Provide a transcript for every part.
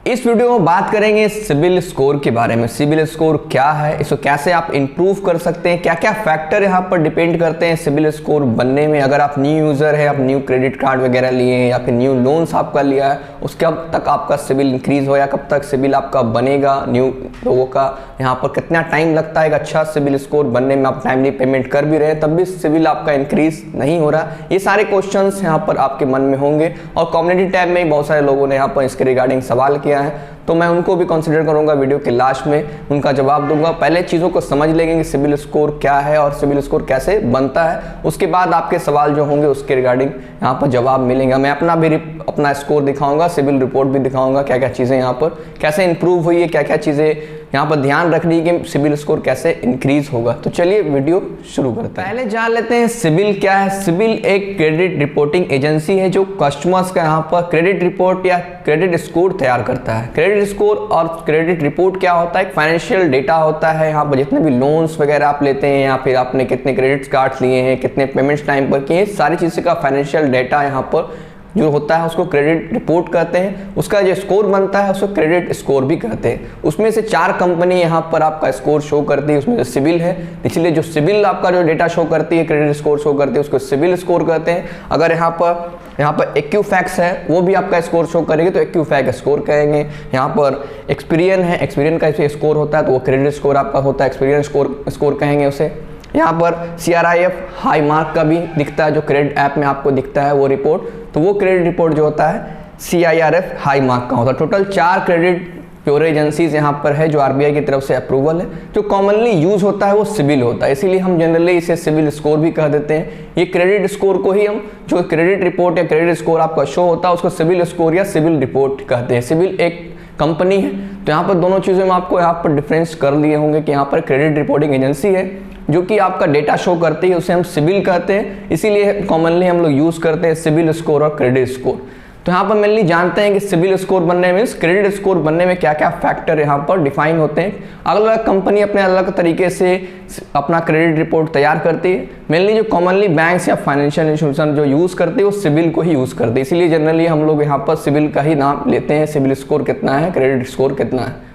इस वीडियो में बात करेंगे सिबिल स्कोर के बारे में। सिबिल स्कोर क्या है, इसको कैसे आप इंप्रूव कर सकते हैं, क्या क्या फैक्टर यहाँ पर डिपेंड करते हैं सिबिल स्कोर बनने में। अगर आप न्यू यूज़र है, आप न्यू क्रेडिट कार्ड वगैरह लिए हैं या फिर न्यू लोन्स आपका लिया है, उसके कब तक आपका सिबिल इंक्रीज हो या कब तक सिबिल आपका बनेगा, न्यू लोगों का यहाँ पर कितना टाइम लगता है एक अच्छा सिबिल स्कोर बनने में। आप टाइमली पेमेंट कर भी रहे हैं तब भी सिबिल आपका इंक्रीज नहीं हो रहा। ये सारे क्वेश्चंस यहाँ पर आपके मन में होंगे और कम्युनिटी टैब में बहुत सारे लोगों ने यहाँ पर इसके रिगार्डिंग सवाल किया है, तो मैं उनको भी कंसिडर करूंगा वीडियो के लास्ट में, उनका जवाब दूंगा। पहले चीज़ों को समझ लेंगे कि सिबिल स्कोर क्या है और सिबिल स्कोर कैसे बनता है, उसके बाद आपके सवाल जो होंगे उसके रिगार्डिंग यहाँ पर जवाब मिलेगा। मैं अपना स्कोर दिखाऊंगा, सिबिल रिपोर्ट भी दिखाऊंगा, क्या क्या चीज़ें यहाँ पर कैसे इंप्रूव हुई है, क्या क्या चीज़ें यहाँ पर ध्यान रखनी है कि सिबिल स्कोर कैसे इंक्रीज होगा। तो चलिए वीडियो शुरू करते हैं। पहले जान लेते हैं सिबिल क्या है। सिबिल एक क्रेडिट रिपोर्टिंग एजेंसी है जो कस्टमर्स का यहाँ पर क्रेडिट रिपोर्ट या क्रेडिट स्कोर तैयार करता है। क्रेडिट स्कोर और क्रेडिट रिपोर्ट क्या होता है, एक फाइनेंशियल डेटा होता है। यहाँ पर जितने भी लोन्स वगैरह आप लेते हैं या फिर आपने कितने क्रेडिट कार्ड लिए हैं, कितने पेमेंट्स टाइम पर किए, सारी चीज़ें का फाइनेंशियल डेटा यहाँ पर जो होता है उसको क्रेडिट रिपोर्ट कहते हैं। उसका जो स्कोर बनता है उसको क्रेडिट स्कोर भी कहते हैं। उसमें से 4 कंपनी यहाँ पर आपका स्कोर शो करती है, उसमें से सिबिल है। इसलिए जो सिबिल आपका जो डेटा शो करती है, क्रेडिट स्कोर शो करती है, उसको सिबिल स्कोर कहते हैं। अगर यहाँ पर एक्यूफैक्स है वो भी आपका स्कोर शो करेगी तो एक्यूफैक्स स्कोर कहेंगे। यहाँ पर एक्सपीरियन है, एक्सपीरियन का स्कोर होता है तो वो क्रेडिट स्कोर आपका होता है, एक्सपीरियन स्कोर कहेंगे उसे। यहाँ पर CRIF हाई मार्क का भी दिखता है, जो क्रेडिट ऐप में आपको दिखता है वो रिपोर्ट, तो वो क्रेडिट रिपोर्ट जो होता है CIRF हाई मार्क का होता है। टोटल 4 क्रेडिट ब्यूरो एजेंसीज यहाँ पर है जो RBI की तरफ से अप्रूवल है। जो कॉमनली यूज होता है वो सिबिल होता है, इसीलिए हम जनरली इसे सिबिल स्कोर भी कह देते हैं। ये क्रेडिट स्कोर को ही हम जो क्रेडिट रिपोर्ट या क्रेडिट स्कोर आपका शो होता है उसको सिबिल स्कोर या सिबिल रिपोर्ट कहते हैं। सिबिल एक कंपनी है, तो यहाँ पर दोनों चीज़ों में आपको यहाँ पर डिफरेंस कर लिए होंगे कि यहाँ पर क्रेडिट रिपोर्टिंग एजेंसी है जो कि आपका डेटा शो करती है, उसे हम सिबिल कहते हैं। इसीलिए कॉमनली हम लोग यूज़ करते हैं सिबिल स्कोर और क्रेडिट स्कोर। तो यहाँ पर मेनली जानते हैं कि सिबिल स्कोर बनने में, क्रेडिट स्कोर बनने में क्या क्या फैक्टर यहाँ पर डिफाइन होते हैं। अलग अलग कंपनी अपने अलग तरीके से अपना क्रेडिट रिपोर्ट तैयार करती है। मेनली जो कॉमनली बैंक्स या फाइनेंशियल इंस्टीट्यूशन जो यूज़ करते हैं वो सिबिल को ही यूज़ करते हैं, इसीलिए जनरली हम लोग यहाँ पर सिबिल का ही नाम लेते हैं। सिबिल स्कोर कितना है, क्रेडिट स्कोर कितना है।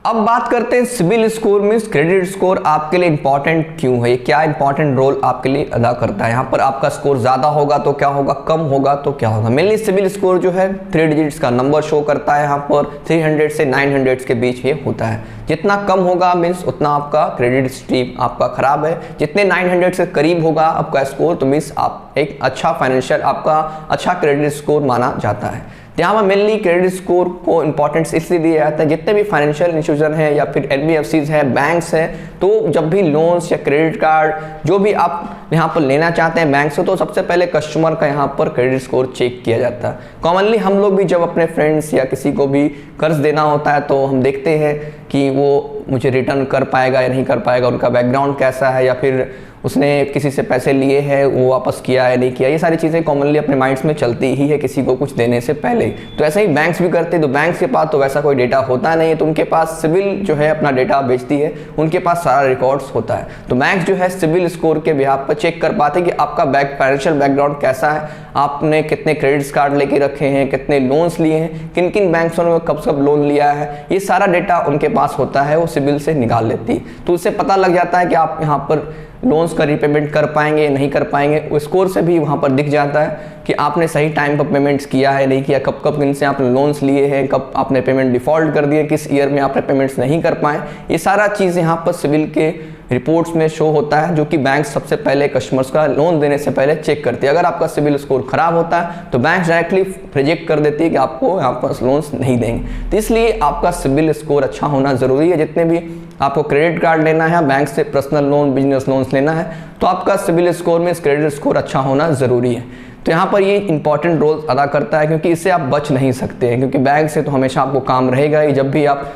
अब बात करते हैं CIBIL score means credit score आपके लिए इंपॉर्टेंट क्यों है, ये क्या इंपॉर्टेंट रोल आपके लिए अदा करता है। यहाँ पर आपका स्कोर ज़्यादा होगा तो क्या होगा, कम होगा तो क्या होगा। मेनली सिबिल स्कोर जो है 3 डिजिट्स का नंबर शो करता है। यहाँ पर 300 से 900 के बीच ये होता है। जितना कम होगा मीन्स उतना आपका क्रेडिट स्ट्रीम आपका खराब है। जितने 900 से करीब होगा आपका स्कोर तो मीन्स आप एक अच्छा फाइनेंशियल आपका अच्छा क्रेडिट स्कोर माना जाता है। यहाँ पर मेनली क्रेडिट स्कोर को इंपॉर्टेंस इसलिए दिया जाता है, जितने भी फाइनेंशियल इंस्टीट्यूशन है या फिर NBFCs है, बैंक्स हैं, तो जब भी लोन्स या क्रेडिट कार्ड जो भी आप यहाँ पर लेना चाहते हैं बैंक से, तो सबसे पहले कस्टमर का यहाँ पर क्रेडिट स्कोर चेक किया जाता है। कॉमनली हम लोग भी जब अपने फ्रेंड्स या किसी को भी कर्ज देना होता है तो हम देखते हैं कि वो मुझे रिटर्न कर पाएगा या नहीं कर पाएगा, उनका बैकग्राउंड कैसा है, या फिर उसने किसी से पैसे लिए हैं वो वापस किया या नहीं किया। ये सारी चीज़ें कॉमनली अपने माइंड्स में चलती ही है किसी को कुछ देने से पहले। तो ऐसे ही बैंक्स भी करते हैं। तो बैंक्स के पास तो वैसा कोई डेटा होता नहीं है, तो उनके पास सिबिल जो है अपना डेटा बेचती है, उनके पास सारा रिकॉर्ड्स होता है। तो बैंक्स जो है सिबिल स्कोर के बिहाफ पर चेक कर पाते हैं कि आपका फाइनेंशियल बैकग्राउंड कैसा है, आपने कितने क्रेडिट कार्ड लेके रखे हैं, कितने लोन्स लिए हैं, किन किन बैंक्सों ने कब लोन लिया है, ये सारा डेटा उनके पास होता है, वो सिबिल से निकाल लेती है। तो उससे पता लग जाता है कि आप यहाँ पर लोन्स का रीपेमेंट कर पाएंगे नहीं कर पाएंगे। वो स्कोर से भी वहाँ पर दिख जाता है कि आपने सही टाइम पर पेमेंट्स किया है नहीं किया, कब कब किन से आपने लोन्स लिए हैं, कब आपने पेमेंट डिफ़ॉल्ट कर दिए, किस ईयर में आपने पेमेंट्स नहीं कर पाए। ये सारा चीज़ यहाँ पर सिबिल के रिपोर्ट्स में शो होता है, जो कि बैंक सबसे पहले कस्टमर्स का लोन देने से पहले चेक करती है। अगर आपका सिबिल स्कोर खराब होता है तो बैंक डायरेक्टली रिजेक्ट कर देती है कि आपको यहाँ पर लोन्स नहीं देंगे। तो इसलिए आपका सिबिल स्कोर अच्छा होना ज़रूरी है। जितने भी आपको क्रेडिट कार्ड लेना है, बैंक से पर्सनल लोन, बिजनेस लोन्स लेना है, तो आपका सिबिल स्कोर में क्रेडिट स्कोर अच्छा होना ज़रूरी है। तो यहाँ पर ये इंपॉर्टेंट रोल अदा करता है, क्योंकि इससे आप बच नहीं सकते हैं, क्योंकि बैंक से तो हमेशा आपको काम रहेगा ही। जब भी आप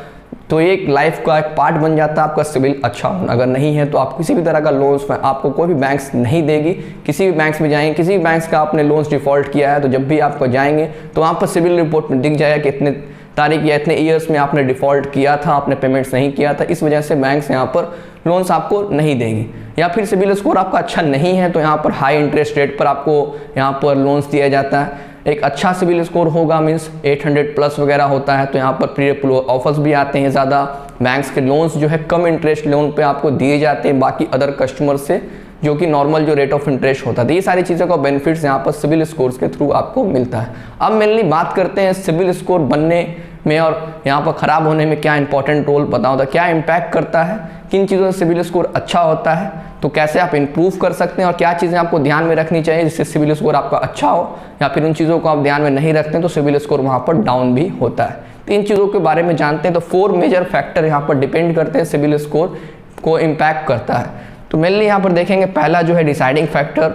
तो एक लाइफ का एक पार्ट बन जाता है आपका सिबिल अच्छा होना। अगर नहीं है तो आप किसी भी तरह का लोन्स आपको कोई भी बैंक्स नहीं देगी। किसी भी बैंक्स में जाएंगे, किसी भी बैंक्स का आपने लोन्स डिफ़ॉल्ट किया है तो जब भी आपको जाएंगे तो वहाँ पर सिबिल रिपोर्ट में दिख जाएगा कि इतने तारीख या इतने ईयर्स में आपने डिफ़ॉल्ट किया था, आपने पेमेंट्स नहीं किया था, इस वजह से बैंक्स यहाँ पर लोन्स आपको नहीं देंगे। या फिर सिबिल स्कोर आपका अच्छा नहीं है तो यहाँ पर हाई इंटरेस्ट रेट पर आपको यहाँ पर लोन्स दिया जाता है। एक अच्छा सिविल स्कोर होगा मीन्स 800 प्लस वगैरह होता है, तो यहाँ पर प्री अप्रूवल ऑफर्स भी आते हैं ज़्यादा, बैंक्स के लोन्स जो है कम इंटरेस्ट लोन पे आपको दिए जाते हैं बाकी अदर कस्टमर से, जो कि नॉर्मल जो रेट ऑफ इंटरेस्ट होता है। तो ये सारी चीज़ों का बेनिफिट्स यहाँ पर सिविल स्कोर्स के थ्रू आपको मिलता है। अब मेनली बात करते हैं सिविल स्कोर बनने में और यहाँ पर ख़राब होने में क्या इंपॉर्टेंट रोल पता होता है, क्या इम्पैक्ट करता है, किन चीज़ों से सिविल स्कोर अच्छा होता है, तो कैसे आप इंप्रूव कर सकते हैं और क्या चीज़ें आपको ध्यान में रखनी चाहिए जिससे सिविल स्कोर आपका अच्छा हो, या फिर उन चीज़ों को आप ध्यान में नहीं रखते हैं तो सिविल स्कोर वहाँ पर डाउन भी होता है। तो इन चीज़ों के बारे में जानते हैं। तो 4 मेजर फैक्टर यहाँ पर डिपेंड करते हैं सिविल स्कोर को इम्पैक्ट करता है। तो मेनली यहाँ पर देखेंगे पहला जो है डिसाइडिंग फैक्टर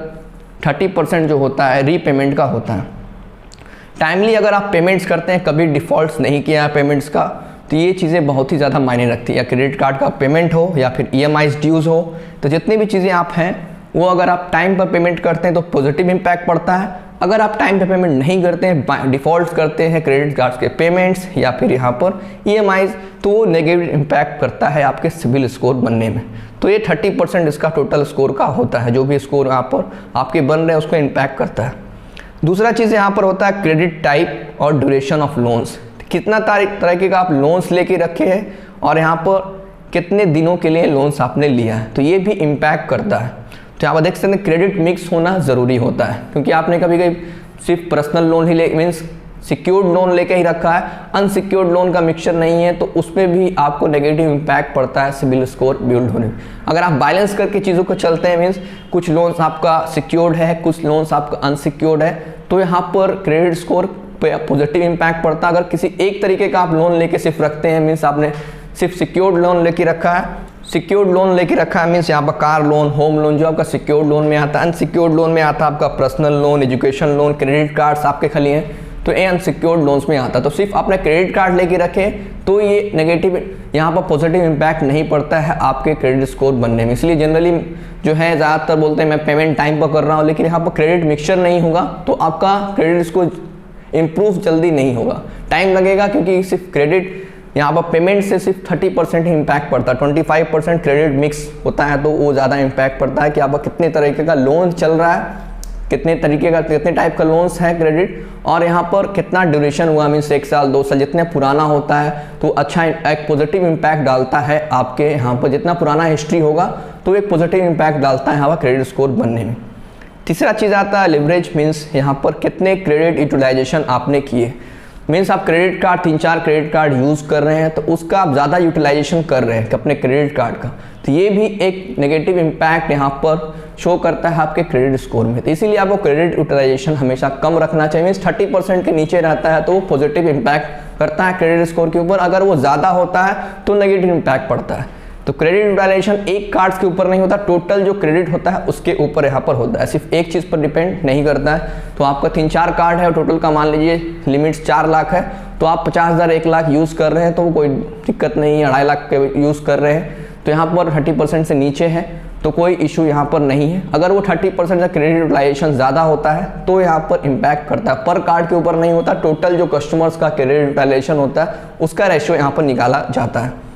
30% जो होता है रीपेमेंट का होता है। टाइमली अगर आप पेमेंट्स करते हैं, कभी डिफ़ॉल्ट्स नहीं किया है पेमेंट्स का, तो ये चीज़ें बहुत ही ज़्यादा मायने रखती है। या क्रेडिट कार्ड का पेमेंट हो या फिर EMIs ड्यूज़ हो, तो जितनी भी चीज़ें आप हैं वो अगर आप टाइम पर पेमेंट करते हैं तो पॉजिटिव इम्पैक्ट पड़ता है। अगर आप टाइम पे पेमेंट नहीं करते हैं, डिफ़ॉल्ट करते हैं क्रेडिट कार्ड्स के पेमेंट्स या फिर यहाँ पर EMIs, तो वो नेगेटिव इम्पैक्ट करता है आपके सिविल स्कोर बनने में। तो ये 30% इसका टोटल स्कोर का होता है, जो भी स्कोर यहाँ पर आपके बन रहे हैं उसको इम्पैक्ट करता है। दूसरा चीज़ यहाँ पर होता है क्रेडिट टाइप और ड्यूरेशन ऑफ लोन्स, कितना तरीके का आप लोन्स लेके रखे हैं और यहाँ पर कितने दिनों के लिए लोन्स आपने लिया है, तो ये भी इम्पैक्ट करता है। तो यहाँ पर देख सकते हैं क्रेडिट मिक्स होना ज़रूरी होता है, क्योंकि आपने कभी कभी सिर्फ पर्सनल लोन ही ले मीन्स सिक्योर्ड लोन लेके ही रखा है, अनसिक्योर्ड लोन का मिक्सचर नहीं है, तो उसमें भी आपको नेगेटिव इम्पैक्ट पड़ता है सिविल स्कोर बिल्ड होने में। अगर आप बैलेंस करके चीज़ों को चलते हैं मीन्स कुछ लोन्स आपका सिक्योर्ड है, कुछ लोन्स आपका अनसिक्योर्ड है, तो यहाँ पर क्रेडिट स्कोर पे पॉजिटिव इम्पैक्ट पड़ता है। अगर किसी एक तरीके का आप लोन लेके सिर्फ रखते हैं मीन्स आपने सिर्फ सिक्योर्ड लोन लेके रखा है, सिक्योर्ड लोन लेके रखा है मीन्स यहाँ पर कार लोन, होम लोन जो आपका सिक्योर्ड लोन में आता है, अनसिक्योर्ड लोन में आता है आपका personal loan, education loan, credit cards आपके खाली हैं, तो ये अनसिक्योर्ड लोन्स में आता है। तो सिर्फ आपने क्रेडिट कार्ड लेके रखे तो ये नेगेटिव यहाँ पर पॉजिटिव इम्पैक्ट नहीं पड़ता है आपके क्रेडिट स्कोर बनने में। इसलिए जनरली जो है ज़्यादातर बोलते हैं मैं पेमेंट टाइम पर कर रहा हूँ, लेकिन यहाँ पर क्रेडिट मिक्सचर नहीं होगा तो आपका क्रेडिट स्कोर इम्प्रूव जल्दी नहीं होगा, टाइम लगेगा, क्योंकि सिर्फ क्रेडिट यहाँ पर पेमेंट से सिर्फ 30% ही इम्पैक्ट पड़ता है, 25% क्रेडिट मिक्स होता है तो वो ज़्यादा इम्पैक्ट पड़ता है कि आपका कितने तरीके का लोन चल रहा है, कितने टाइप का लोन्स है क्रेडिट, और यहाँ पर कितना ड्यूरेशन हुआ मीन्स 1 साल 2 साल, जितने पुराना होता है तो अच्छा एक पॉजिटिव इम्पैक्ट डालता है आपके यहाँ पर, जितना पुराना हिस्ट्री होगा तो एक पॉजिटिव इम्पैक्ट डालता है यहाँ पर क्रेडिट स्कोर बनने में। तीसरा चीज़ आता है लिवरेज मीन्स यहाँ पर कितने क्रेडिट यूटिलाइजेशन आपने किए, मीन्स आप credit card 3-4 credit card use कर रहे हैं तो उसका आप ज़्यादा यूटिलाइजेशन कर रहे हैं अपने क्रेडिट कार्ड का, तो ये भी एक नेगेटिव इम्पैक्ट यहाँ पर शो करता है आपके क्रेडिट स्कोर में। तो इसीलिए आपको क्रेडिट यूटिलाइजेशन हमेशा कम रखना चाहिए, मीन्स 30% के नीचे रहता है तो वो पॉजिटिव इम्पैक्ट करता है क्रेडिट स्कोर के ऊपर, अगर वो ज़्यादा होता है तो नेगेटिव इम्पैक्ट पड़ता है। तो क्रेडिट यूटिलाइजेशन एक कार्ड्स के ऊपर नहीं होता, टोटल जो क्रेडिट होता है उसके ऊपर यहाँ पर होता है, सिर्फ एक चीज़ पर डिपेंड नहीं करता है। तो आपका 3-4 कार्ड है और टोटल का मान लीजिए लिमिट्स 4 लाख है, तो आप 50,000 1 लाख यूज़ कर रहे हैं तो कोई दिक्कत नहीं है, 2.5 लाख के यूज़ कर रहे हैं तो यहाँ पर 30% से नीचे है तो कोई इशू यहाँ पर नहीं है। अगर वो 30% का क्रेडिट यूटिलाइजेशन ज़्यादा होता है तो यहाँ पर इम्पैक्ट करता है, पर कार्ड के ऊपर नहीं होता, टोटल जो कस्टमर्स का क्रेडिट यूटिलाइजेशन होता है उसका रेशियो यहाँ पर निकाला जाता है।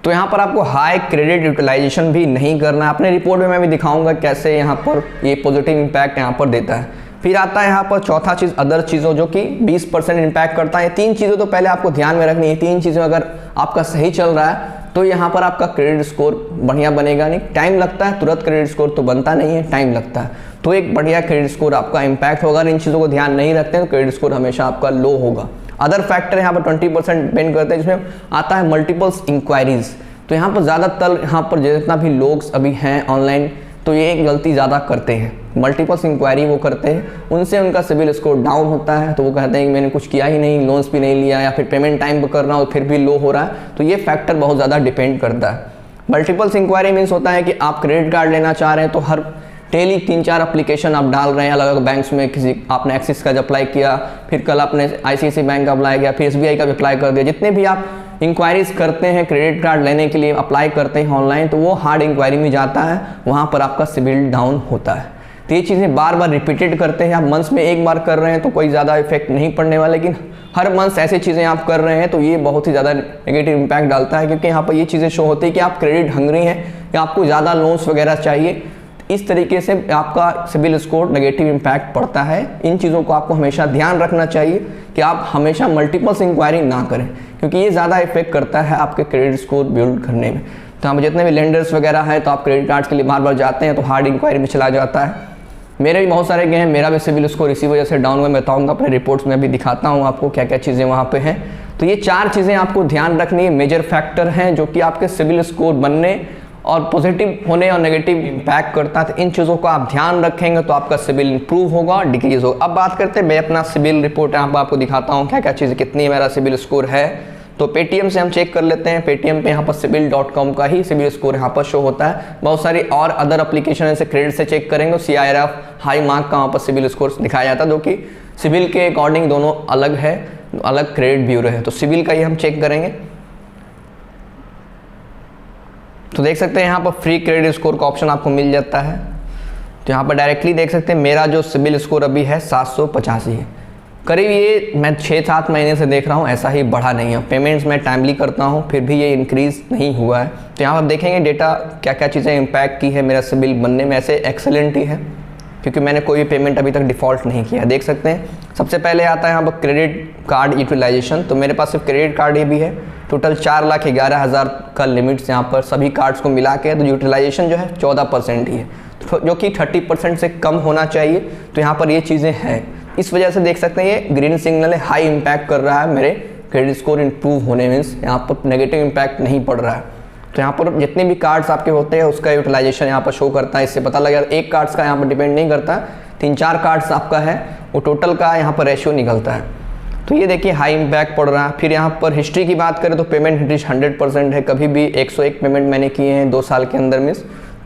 तो यहाँ पर आपको हाई क्रेडिट यूटिलाइजेशन भी नहीं करना है, अपने रिपोर्ट में मैं भी दिखाऊंगा कैसे यहाँ पर ये पॉजिटिव इम्पैक्ट यहाँ पर देता है। फिर आता है यहाँ पर चौथा चीज़ अदर चीज़ों जो कि 20% इम्पैक्ट करता है। 3 चीज़ें तो पहले आपको ध्यान में रखनी है, 3 चीज़ें अगर आपका सही चल रहा है तो यहाँ पर आपका क्रेडिट स्कोर बढ़िया बनेगा नहीं, टाइम लगता है, तुरंत क्रेडिट स्कोर तो बनता नहीं है, टाइम लगता है, तो एक बढ़िया क्रेडिट स्कोर आपका इम्पैक्ट होगा। इन चीज़ों को ध्यान नहीं रखते हैं तो क्रेडिट स्कोर हमेशा आपका लो होगा। अदर फैक्टर यहाँ पर 20% डिपेंड करते हैं, जिसमें आता है मल्टीपल्स इंक्वायरीज। तो यहाँ पर ज़्यादातर यहाँ पर जितना भी लोग अभी हैं ऑनलाइन तो ये एक गलती ज़्यादा करते हैं, मल्टीपल्स इंक्वायरी वो करते हैं, उनसे उनका सिविल स्कोर डाउन होता है तो वो कहते हैं कि मैंने कुछ किया ही नहीं, लोन्स भी नहीं लिया या फिर पेमेंट टाइम पर कर रहा हूँ फिर भी लो हो रहा है। तो ये फैक्टर बहुत ज़्यादा डिपेंड करता है। मल्टीपल्स इंक्वायरी मीन्स होता है कि आप क्रेडिट कार्ड लेना चाह रहे हैं तो हर डेली 3-4 एप्लीकेशन आप डाल रहे हैं अलग अलग बैंक्स में, किसी आपने एक्सिस का अप्लाई किया, फिर कल आपने ICICI बैंक का अप्लाई किया, फिर SBI का भी अप्लाई कर दिया, जितने भी आप इंक्वायरीज करते हैं क्रेडिट कार्ड लेने के लिए अप्लाई करते हैं ऑनलाइन तो वो हार्ड इंक्वायरी में जाता है, वहाँ पर आपका सिविल डाउन होता है। तो ये चीज़ें बार बार रिपीटेड करते हैं, आप मंथ्स में एक बार कर रहे हैं तो कोई ज़्यादा इफेक्ट नहीं पड़ने वाला, लेकिन हर मंथ ऐसे चीज़ें आप कर रहे हैं तो ये बहुत ही ज़्यादा नेगेटिव इम्पैक्ट डालता है, क्योंकि यहाँ पर ये चीज़ें शो होती है कि आप क्रेडिट हंग्री हैं या आपको ज़्यादा लोन्स वगैरह चाहिए। इस तरीके से आपका सिबिल स्कोर नेगेटिव इम्पैक्ट पड़ता है। इन चीज़ों को आपको हमेशा ध्यान रखना चाहिए कि आप हमेशा मल्टीपल्स इंक्वायरी ना करें, क्योंकि ये ज़्यादा इफेक्ट करता है आपके क्रेडिट स्कोर बिल्ड करने में। तो हम जितने भी लेंडर्स वगैरह हैं, तो आप क्रेडिट कार्ड्स के लिए बार बार जाते हैं तो हार्ड इंक्वायरी में चला जाता है। मेरे भी बहुत सारे गए हैं, मेरा भी सिबिल स्कोर इसी वजह से डाउन हुआ। मैं बताऊंगा अपने रिपोर्ट्स में, भी दिखाता हूँ आपको क्या क्या चीज़ें वहाँ पे हैं। तो ये 4 चीज़ें आपको ध्यान रखनी है, मेजर फैक्टर हैं जो कि आपके सिबिल स्कोर बनने और पॉजिटिव होने और नेगेटिव इम्पैक्ट करता है। तो इन चीज़ों को आप ध्यान रखेंगे तो आपका सिबिल इंप्रूव होगा और डिक्रीज होगा। अब बात करते हैं, मैं अपना सिबिल रिपोर्ट यहाँ पर आपको दिखाता हूँ क्या क्या चीज़ें, कितनी मेरा सिबिल स्कोर है। तो पेटीएम से हम चेक कर लेते हैं। पेटीएम पे यहाँ पर sibil.com का ही सिबिल स्कोर यहाँ पर शो होता है। बहुत सारी और अदर एप्लीकेशन है, क्रेडिट से चेक करेंगे तो CIRF हाई मार्क का वहाँ पर सिबिल स्कोर दिखाया जाता है, जो कि सिबिल के अकॉर्डिंग दोनों अलग है, अलग क्रेडिट ब्यूरो है। तो सिबिल का ही हम चेक करेंगे। तो देख सकते हैं यहाँ पर फ्री क्रेडिट स्कोर का ऑप्शन आपको मिल जाता है। तो यहाँ पर डायरेक्टली देख सकते हैं मेरा जो सिबिल स्कोर अभी है 785 है करीब। ये मैं 6-7 महीने से देख रहा हूँ, ऐसा ही बढ़ा नहीं है। पेमेंट्स मैं टाइमली करता हूँ, फिर भी ये इंक्रीज नहीं हुआ है। तो यहाँ पर देखेंगे डेटा क्या क्या चीज़ें इम्पैक्ट की है मेरा सिबिल बनने में। ऐसे एक्सेलेंट ही है, क्योंकि मैंने कोई भी पेमेंट अभी तक डिफ़ॉल्ट नहीं किया। देख सकते हैं सबसे पहले आता है यहाँ पर क्रेडिट कार्ड यूटिलाइजेशन। तो मेरे पास सिर्फ क्रेडिट कार्ड ही भी है। टोटल 4,11,000 का लिमिट्स यहाँ पर सभी कार्ड्स को मिला के। तो यूटिलाइजेशन जो है 14% ही है, जो कि 30% से कम होना चाहिए। तो यहाँ पर ये चीज़ें हैं, इस वजह से देख सकते हैं ये ग्रीन सिग्नल है, हाई इम्पैक्ट कर रहा है मेरे क्रेडिट स्कोर इंप्रूव होने में। यहाँ पर नेगेटिव इम्पैक्ट नहीं पड़ रहा है। तो यहाँ पर जितने भी कार्ड्स आपके होते हैं उसका यूटिलाइजेशन यहाँ पर शो करता है। इससे पता लगा एक कार्ड्स का यहाँ पर डिपेंड नहीं करता, 3-4 कार्ड्स आपका है वो टोटल का यहाँ पर रेशियो निकलता है। तो ये देखिए हाई इम्पैक्ट पड़ रहा है। फिर यहाँ पर हिस्ट्री की बात करें तो पेमेंट हिस्ट्री 100% है। कभी भी 101 पेमेंट मैंने किए हैं 2 साल के अंदर में,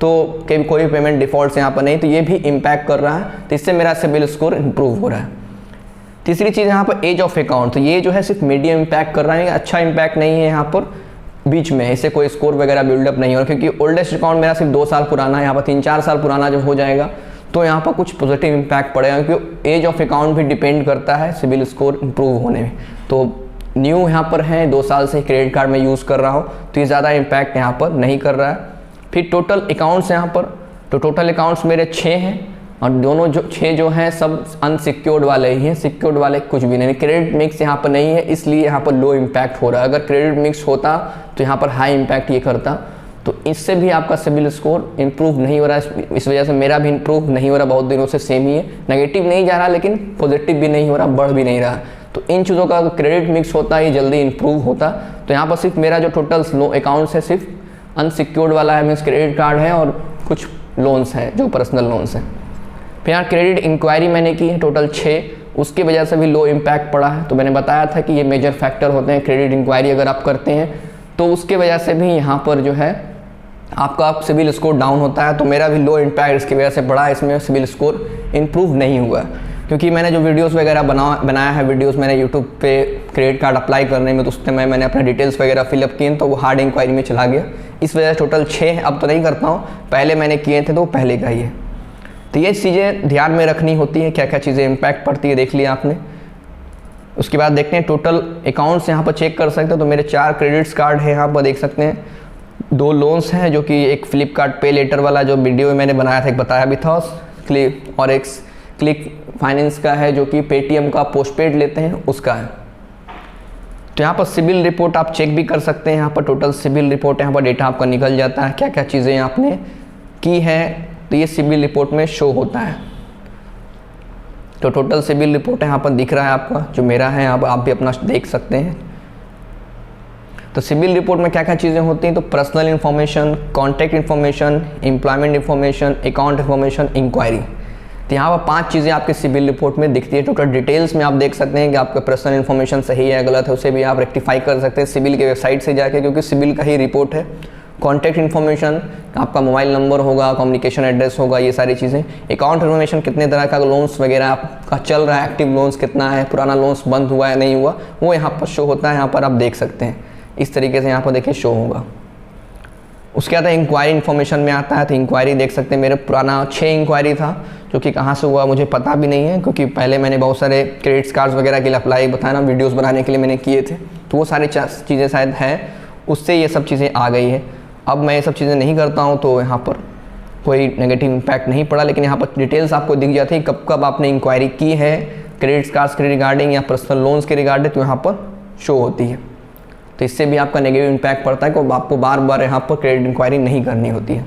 तो कभी कोई पेमेंट डिफ़ॉल्ट यहाँ पर नहीं। तो ये भी इम्पैक्ट कर रहा है, तो इससे मेरा सिबिल स्कोर इंप्रूव हो रहा है। तीसरी चीज़ यहाँ पर एज ऑफ अकाउंट। तो ये जो है सिर्फ मीडियम इम्पैक्ट कर रहा है, अच्छा इम्पैक्ट नहीं है यहाँ पर बीच में, इससे कोई स्कोर वगैरह बिल्डअप नहीं हो रहा। क्योंकि ओल्डेस्ट अकाउंट मेरा सिर्फ 2 साल पुराना है, यहाँ पर 3-4 साल पुराना जब हो जाएगा तो यहाँ पर कुछ पॉजिटिव इम्पैक्ट पड़ेगा, क्योंकि एज ऑफ अकाउंट भी डिपेंड करता है सिबिल स्कोर इंप्रूव होने में। तो न्यू यहाँ पर है, 2 साल से क्रेडिट कार्ड में यूज़ कर रहा हूँ, तो ये ज़्यादा इम्पैक्ट यहाँ पर नहीं कर रहा है। फिर टोटल अकाउंट्स यहाँ पर, तो टोटल अकाउंट्स मेरे 6 हैं और दोनों जो 6 जो हैं सब अनसिक्योर्ड वाले ही हैं, सिक्योर्ड वाले कुछ भी नहीं। क्रेडिट मिक्स यहाँ पर नहीं है, इसलिए यहाँ पर लो इम्पैक्ट हो रहा है। अगर क्रेडिट मिक्स होता तो यहाँ पर हाई इम्पैक्ट ये करता। तो इससे भी आपका सिबिल स्कोर इंप्रूव नहीं हो रहा है। इस वजह से मेरा भी इंप्रूव नहीं हो रहा, बहुत दिनों से सेम ही है। नेगेटिव नहीं जा रहा, लेकिन पॉजिटिव भी नहीं हो रहा, बढ़ भी नहीं रहा। तो इन चीज़ों का क्रेडिट मिक्स होता है, ये जल्दी इंप्रूव होता। तो यहाँ पर सिर्फ मेरा जो टोटल लो अकाउंट्स है सिर्फ अनसिक्योर्ड वाला है, मीन्स क्रेडिट कार्ड है और कुछ लोन्स हैं जो पर्सनल लोन्स हैं। फिर यहाँ क्रेडिट इंक्वायरी मैंने की है टोटल 6, उसकी वजह से भी लो इम्पैक्ट पड़ा है। तो मैंने बताया था कि ये मेजर फैक्टर होते हैं क्रेडिट इंक्वायरी अगर आप करते हैं तो उसके वजह से भी यहाँ पर जो है आपका सिबिल स्कोर डाउन होता है। तो मेरा भी लो इम्पैक्ट इसकी वजह से पड़ा, इसमें सिबिल स्कोर इंप्रूव नहीं हुआ। क्योंकि मैंने जो वीडियोस वगैरह बनाया है, वीडियोस मैंने यूट्यूब पे क्रेडिट कार्ड अप्लाई करने में, तो उस टाइम मैंने अपने डिटेल्स वगैरह फिलअप किए तो वो हार्ड इंक्वायरी में चला गया। इस वजह से टोटल 6 अब तो नहीं करता हूँ, पहले मैंने किए थे तो पहले का ही है। तो ये चीज़ें ध्यान में रखनी होती हैं, क्या क्या चीज़ें इम्पैक्ट पड़ती है, देख लिया आपने। उसके बाद देखते हैं टोटल अकाउंट्स यहाँ पर चेक कर सकते हैं। तो मेरे 4 क्रेडिट्स कार्ड है यहाँ पर देख सकते हैं, 2 लोन्स हैं जो कि एक फ्लिपकार्ट पे लेटर वाला जो वीडियो में मैंने बनाया था, एक बताया भी था, और एक क्लिक फाइनेंस का है जो कि पेटीएम का पोस्टपेड लेते हैं उसका है। तो यहाँ पर सिबिल रिपोर्ट आप चेक भी कर सकते हैं। यहाँ पर टोटल सिबिल रिपोर्ट यहाँ पर डेटा आपका निकल जाता है, क्या क्या चीज़ें आपने की है, तो ये सिबिल रिपोर्ट में शो होता है। तो टोटल सिबिल रिपोर्ट यहाँ पर दिख रहा है आपका, जो मेरा है यहाँ पर आप भी अपना देख सकते हैं। तो सिबिल रिपोर्ट में क्या क्या चीज़ें होती हैं, तो personal information, contact information, employment information, account information, inquiry. तो यहाँ पर 5 चीज़ें आपके सिबिल रिपोर्ट में दिखती है। टोटल डिटेल्स में आप देख सकते हैं कि आपका पर्सनल इन्फॉर्मेशन सही है गलत है, उसे भी आप रेक्टिफाई कर सकते हैं सिबिल के वेबसाइट से जाके, क्योंकि सिबिल का ही रिपोर्ट है। कॉन्टैक्ट इन्फॉर्मेशन, आपका मोबाइल नंबर होगा, कम्युनिकेशन एड्रेस होगा, ये सारी चीज़ें। अकाउंट इन्फॉर्मेशन, कितने तरह का लोन्स वगैरह आपका चल रहा है, एक्टिव लोन्स कितना है, पुराना लोन्स बंद हुआ है नहीं हुआ, वो यहाँ पर शो होता है। यहाँ पर आप देख सकते हैं इस तरीके से यहाँ पर देखिए शो होगा। उसके बाद इंक्वायरी इन्फॉर्मेशन में आता है। तो इंक्वायरी देख सकते हैं मेरे पुराना 6 इंक्वायरी था, जो कि कहाँ से हुआ मुझे पता भी नहीं है, क्योंकि पहले मैंने बहुत सारे क्रेडिट कार्ड्स वगैरह के लिए अप्लाई बताया ना, वीडियोस बनाने के लिए मैंने किए थे, तो वो सारी चीज़ें शायद हैं, उससे ये सब चीज़ें आ गई है। अब मैं ये सब चीज़ें नहीं करता हूँ, तो यहाँ पर कोई नेगेटिव इम्पैक्ट नहीं पड़ा, लेकिन यहाँ पर डिटेल्स आपको दिख जाती है कब कब आपने इंक्वायरी की है क्रेडिट कार्ड्स के रिगार्डिंग या पर्सनल लोन्स के रिगार्डिंग, तो यहाँ पर शो होती है। तो इससे भी आपका नेगेटिव इम्पैक्ट पड़ता है कि आपको बार बार यहाँ पर क्रेडिट इंक्वायरी नहीं करनी होती है।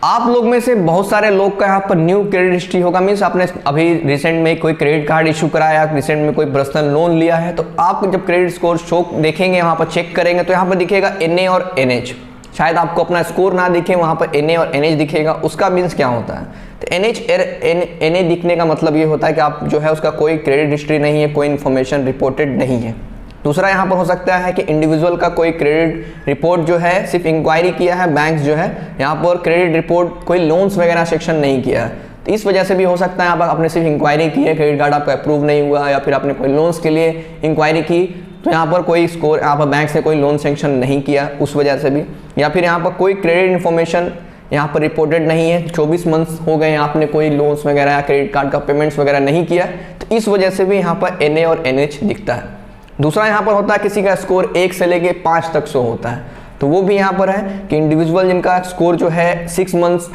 आप लोग में से बहुत सारे लोग का यहाँ पर न्यू क्रेडिट हिस्ट्री होगा, मीन्स आपने अभी रिसेंट में कोई क्रेडिट कार्ड इशू कराया, रिसेंट में कोई पर्सनल लोन लिया है, तो आप जब क्रेडिट स्कोर शो देखेंगे वहाँ पर चेक करेंगे तो यहाँ पर दिखेगा NA और NH। शायद आपको अपना स्कोर ना दिखे, वहाँ पर NA और NH दिखेगा। उसका मीन्स क्या होता है? तो NA दिखने का मतलब ये होता है कि आप जो है उसका कोई क्रेडिट हिस्ट्री नहीं है, कोई इन्फॉर्मेशन रिपोर्टेड नहीं है। दूसरा यहाँ पर हो सकता है कि इंडिविजुअल का कोई क्रेडिट रिपोर्ट जो है सिर्फ इंक्वायरी किया है, बैंक जो है यहाँ पर क्रेडिट रिपोर्ट कोई लोन्स वगैरह सेक्शन नहीं किया है, तो इस वजह से भी हो सकता है आप आपने सिर्फ इंक्वायरी की है, क्रेडिट कार्ड आपका अप्रूव नहीं हुआ, या फिर आपने कोई लोन्स के लिए इंक्वायरी की तो यहाँ पर कोई स्कोर यहाँ पर बैंक से कोई लोन सेंक्शन नहीं किया उस वजह से भी, या फिर यहाँ पर कोई क्रेडिट इन्फॉर्मेशन यहाँ पर रिपोर्टेड नहीं है, 24 मंथ्स हो गए आपने कोई लोन्स वगैरह या क्रेडिट कार्ड का पेमेंट्स वगैरह नहीं किया, तो इस वजह से भी यहाँ पर NA और NH दिखता है। दूसरा यहाँ पर होता है किसी का स्कोर 1 से लेके 5 तक शो होता है, तो वो भी यहाँ पर है कि इंडिविजुअल जिनका स्कोर जो है 6 मंथ्स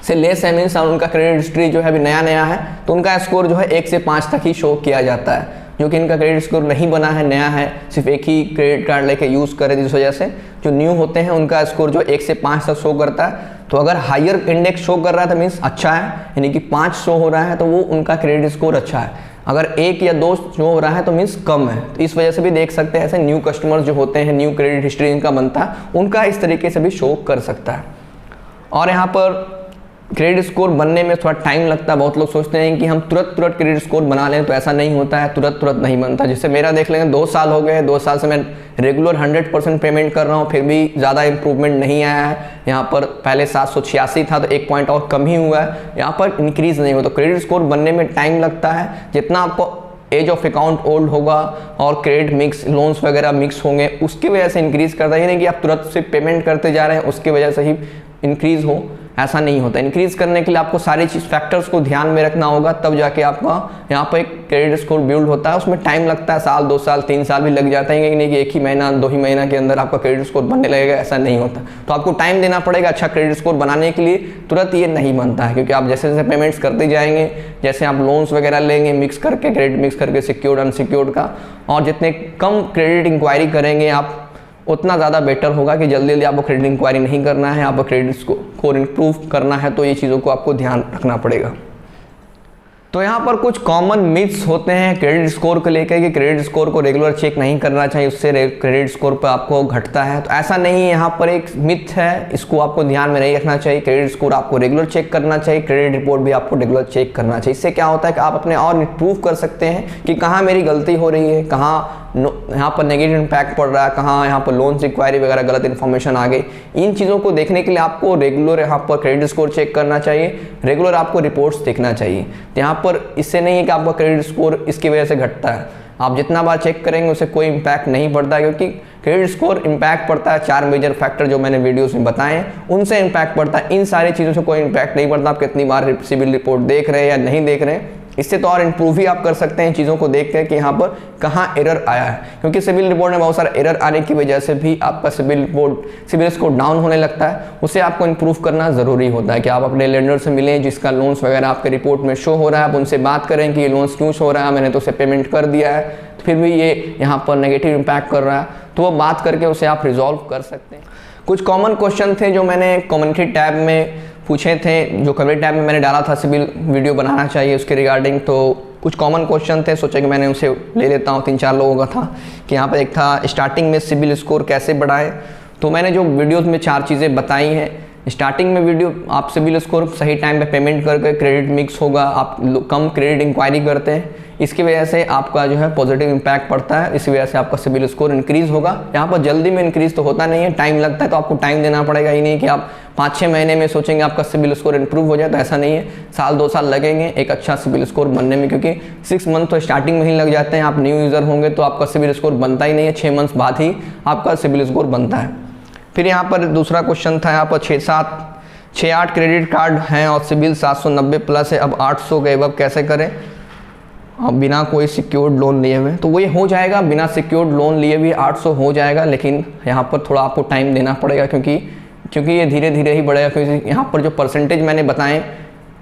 से लेस है, मीन्स उनका क्रेडिट हिस्ट्री जो है अभी नया नया है, तो उनका स्कोर जो है 1 से 5 तक ही शो किया जाता है। जो कि इनका क्रेडिट स्कोर नहीं बना है, नया है, सिर्फ एक ही क्रेडिट कार्ड लेके यूज़ करें, जिस वजह से जो न्यू होते हैं उनका स्कोर जो 1 से 5 तक शो करता है। तो अगर हायर इंडेक्स शो कर रहा है तो मीन्स अच्छा है, यानी कि 5 शो हो रहा है तो वो उनका क्रेडिट स्कोर अच्छा है। अगर 1 या 2 शो हो रहा है तो मीन्स कम है। तो इस वजह से भी देख सकते हैं ऐसे न्यू कस्टमर जो होते हैं, न्यू क्रेडिट हिस्ट्री इनका बनता है, उनका इस तरीके से भी शो कर सकता है। और यहाँ पर क्रेडिट स्कोर बनने में थोड़ा टाइम लगता है। बहुत लोग सोचते हैं कि हम तुरंत क्रेडिट स्कोर बना लें, तो ऐसा नहीं होता है, तुरंत नहीं बनता। जैसे मेरा देख लेंगे 2 साल हो गए, 2 साल से मैं रेगुलर 100% पेमेंट कर रहा हूँ, फिर भी ज़्यादा इंप्रूवमेंट नहीं आया है। यहाँ पर पहले 786 था तो 1 पॉइंट और कम ही हुआ है, यहाँ पर इंक्रीज़ नहीं हुआ। तो क्रेडिट स्कोर बनने में टाइम लगता है। जितना आपको एज ऑफ अकाउंट ओल्ड होगा और क्रेडिट मिक्स लोन्स वगैरह मिक्स होंगे, उसकी वजह से इंक्रीज़ करता है। नहीं कि आप तुरंत से पेमेंट करते जा रहे हैं उसकी वजह से ही इंक्रीज़ हो, ऐसा नहीं होता। इंक्रीज़ करने के लिए आपको सारी चीज़ फैक्टर्स को ध्यान में रखना होगा, तब जाके आपका यहाँ पर एक क्रेडिट स्कोर बिल्ड होता है। उसमें टाइम लगता है, 1 2 साल 3 साल भी लग जाते हैं, नहीं कि 1 ही महीना 2 ही महीना के अंदर आपका क्रेडिट स्कोर बनने लगेगा, ऐसा नहीं होता। तो आपको टाइम देना पड़ेगा अच्छा क्रेडिट स्कोर बनाने के लिए, तुरंत ये नहीं बनता है। क्योंकि आप जैसे जैसे पेमेंट्स करते जाएंगे, जैसे आप लोन्स वगैरह लेंगे मिक्स करके, क्रेडिट मिक्स करके सिक्योर्ड अनसिक्योर्ड का, और जितने कम क्रेडिट इंक्वायरी करेंगे आप, उतना ज़्यादा बेटर होगा। कि जल्दी जल्दी आपको क्रेडिट इंक्वायरी नहीं करना है, आपको क्रेडिट स्कोर इंप्रूव करना है, तो ये चीज़ों को आपको ध्यान रखना पड़ेगा। तो यहाँ पर कुछ कॉमन मिथ्स होते हैं क्रेडिट स्कोर को लेकर कि क्रेडिट स्कोर को रेगुलर चेक नहीं करना चाहिए, उससे क्रेडिट स्कोर पर आपको घटता है। तो ऐसा नहीं है, यहाँ पर एक मिथ है, इसको आपको ध्यान में नहीं रखना चाहिए। क्रेडिट स्कोर आपको रेगुलर चेक करना चाहिए, क्रेडिट रिपोर्ट भी आपको रेगुलर चेक करना चाहिए। इससे क्या होता है कि आप अपने और इम्प्रूव कर सकते हैं कि कहाँ मेरी गलती हो रही है, कहाँ यहाँ पर नेगेटिव इम्पैक्ट पड़ रहा है, कहाँ यहाँ पर लोन्स इंक्वायरी वगैरह गलत इन्फॉर्मेशन आ गई। इन चीज़ों को देखने के लिए आपको रेगुलर यहाँ पर क्रेडिट स्कोर चेक करना चाहिए, रेगुलर आपको रिपोर्ट्स देखना चाहिए। तो यहाँ पर इससे नहीं है कि आपका क्रेडिट स्कोर इसकी वजह से घटता है। आप जितना बार चेक करेंगे उससे कोई इम्पैक्ट नहीं पड़ता, क्योंकि क्रेडिट स्कोर इम्पैक्ट पड़ता है 4 मेजर फैक्टर जो मैंने वीडियोस में बताए हैं, उनसे इम्पैक्ट पड़ता है। इन सारी चीज़ों से कोई इम्पैक्ट नहीं पड़ता। आप कितनी बार सिविल रिपोर्ट देख रहे हैं या नहीं देख रहे हैं, इससे तो और इम्प्रूव ही आप कर सकते हैं चीज़ों को देख कर कि यहाँ पर कहाँ एरर आया है। क्योंकि सिविल रिपोर्ट में बहुत सारा एरर आने की वजह से भी आपका सिविल स्कोर डाउन होने लगता है। उसे आपको इम्प्रूव करना ज़रूरी होता है कि आप अपने लेंडर से मिलें जिसका लोन्स वगैरह आपके रिपोर्ट में शो हो रहा है, आप उनसे बात करें कि ये लोन्स क्यों शो हो रहा है, मैंने तो उसे पेमेंट कर दिया है, तो फिर भी ये यहाँ पर नेगेटिव इम्पैक्ट कर रहा है, तो वो बात करके उसे आप रिजॉल्व कर सकते हैं। कुछ कॉमन क्वेश्चन थे जो मैंने कम्युनिटी टैब में पूछे थे, जो कम्युनिटी टैब में मैंने डाला था सिविल वीडियो बनाना चाहिए उसके रिगार्डिंग। तो कुछ कॉमन क्वेश्चन थे, सोचा कि मैंने उसे ले लेता हूँ। 3-4 लोगों का था कि यहाँ पर एक था स्टार्टिंग में सिविल स्कोर कैसे बढ़ाएं। तो मैंने जो वीडियोज़ में 4 चीज़ें बताई हैं। स्टार्टिंग में वीडियो आप सिविल स्कोर सही टाइम पे पेमेंट करके क्रेडिट मिक्स होगा, आप कम क्रेडिट इंक्वायरी करते हैं, इसकी वजह से आपका जो है पॉजिटिव इम्पैक्ट पड़ता है, इसी वजह से आपका सिविल स्कोर इंक्रीज़ होगा। यहाँ पर जल्दी में इंक्रीज़ तो होता नहीं है, टाइम लगता है, तो आपको टाइम देना पड़ेगा। ही नहीं कि आप 5-6 महीने में सोचेंगे आपका सिविल स्कोर इंप्रूव हो जाए, तो ऐसा नहीं है। 1-2 साल लगेंगे एक अच्छा सिविल स्कोर बनने में, क्योंकि 6 मंथ तो स्टार्टिंग में ही लग जाते हैं। आप न्यू यूज़र होंगे तो आपका सिविल स्कोर बनता ही नहीं है, 6 मंथ्स बाद ही आपका सिविल स्कोर बनता है। फिर यहाँ पर दूसरा क्वेश्चन था, यहाँ पर 6-8 क्रेडिट कार्ड हैं और सिविल 790 प्लस है, अब 800 के अब कैसे करें अब बिना कोई सिक्योर्ड लोन लिए हुए। तो वो ये हो जाएगा, बिना सिक्योर्ड लोन लिए भी 800 हो जाएगा, लेकिन यहाँ पर थोड़ा आपको टाइम देना पड़ेगा, क्योंकि क्योंकि ये धीरे धीरे ही बढ़ेगा, क्योंकि यहाँ पर जो परसेंटेज मैंने बताएं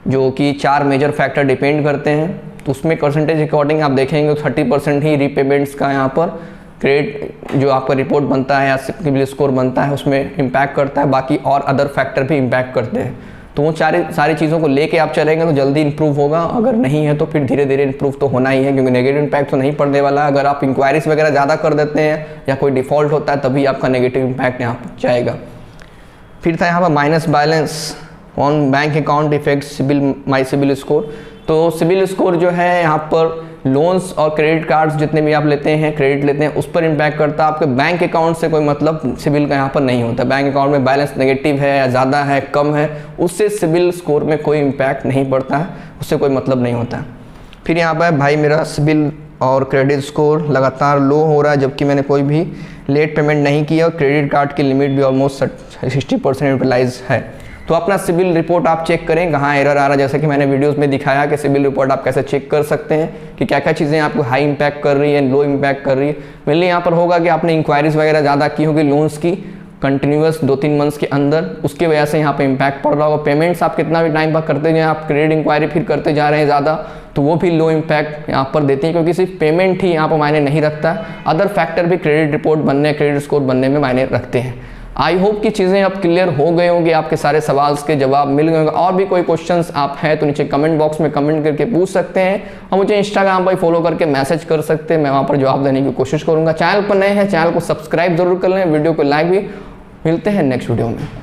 जो कि 4 मेजर फैक्टर डिपेंड करते हैं, तो उसमें परसेंटेज अकॉर्डिंग आप देखेंगे तो 30% ही रीपेमेंट्स का यहाँ पर क्रेडिट जो आपका रिपोर्ट बनता है या सिबिल स्कोर बनता है उसमें इम्पैक्ट करता है, बाकी और अदर फैक्टर भी इम्पैक्ट करते हैं। तो वो सारी चीज़ों को लेके आप चलेंगे तो जल्दी इंप्रूव होगा, अगर नहीं है तो फिर धीरे धीरे इंप्रूव तो होना ही है, क्योंकि नेगेटिव इम्पैक्ट तो नहीं पड़ने वाला। अगर आप इंक्वायरीज वगैरह ज़्यादा कर देते हैं या कोई डिफ़ॉल्ट होता है तभी आपका नेगेटिव इम्पैक्ट यहाँ पर जाएगा। फिर था यहाँ पर minus balance on bank account effect my CIBIL score. तो सिबिल स्कोर जो है यहाँ पर लोन्स और क्रेडिट कार्ड्स जितने भी आप लेते हैं, क्रेडिट लेते हैं, उस पर इम्पैक्ट करता है। आपके बैंक अकाउंट से कोई मतलब सिबिल का यहाँ पर नहीं होता। बैंक अकाउंट में बैलेंस नेगेटिव है या ज़्यादा है, कम है, उससे सिबिल स्कोर में कोई इम्पैक्ट नहीं पड़ता है, उससे कोई मतलब नहीं होता। फिर यहाँ पर भाई मेरा सिबिल और क्रेडिट स्कोर लगातार लो हो रहा है जबकि मैंने कोई भी लेट पेमेंट नहीं किया और क्रेडिट कार्ड की लिमिट भी ऑलमोस्ट 60% यूटिलाइज है। तो अपना सिबिल रिपोर्ट आप चेक करें कहाँ एरर आ रहा है, जैसे कि मैंने वीडियोस में दिखाया कि सिबिल रिपोर्ट आप कैसे चेक कर सकते हैं कि क्या क्या चीज़ें आपको हाई इंपैक्ट कर रही है, लो इंपैक्ट कर रही है। मेनली यहाँ पर होगा कि आपने इंक्वायरीज वगैरह ज़्यादा की होगी लोन्स की कंटिन्यूस 2-3 मंथ्स के अंदर, उसके वजह से यहाँ पे इम्पैक्ट पड़ रहा होगा। पेमेंट्स आप कितना भी टाइम पर करते जाएँ, आप क्रेडिट इंक्वायरी फिर करते जा रहे हैं ज़्यादा, तो वो भी लो इम्पैक्ट यहाँ पर देती है, क्योंकि सिर्फ पेमेंट ही यहाँ पर मायने नहीं रखता, अदर फैक्टर भी क्रेडिट रिपोर्ट बनने, क्रेडिट स्कोर बनने में मायने रखते हैं। आई होप कि चीज़ें अब क्लियर हो गए होंगे, आपके सारे सवाल के जवाब मिल गए होंगे। और भी कोई क्वेश्चंस आप हैं तो नीचे कमेंट बॉक्स में कमेंट करके पूछ सकते हैं और मुझे इंस्टाग्राम पर फॉलो करके मैसेज कर सकते हैं, मैं वहाँ पर जवाब देने की कोशिश करूँगा। चैनल पर नए हैं, चैनल को सब्सक्राइब जरूर कर लें, वीडियो को लाइक भी। मिलते हैं नेक्स्ट वीडियो में।